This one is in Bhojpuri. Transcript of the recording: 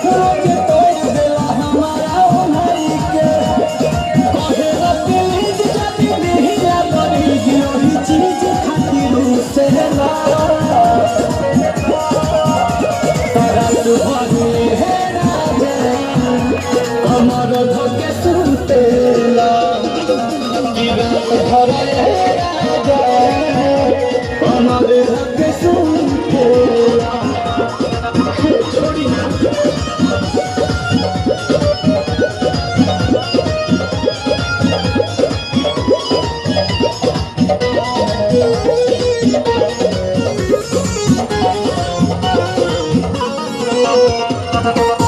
रोज तोड़ देला हमारा भाई के कहे प्लीज जदी नहीं करी वही चीज खातिर से ला तरस भरी है राजा हमर धके सुतेला जीवन भर राजा हमर धके सुतेला छोड़ी ना Thank you.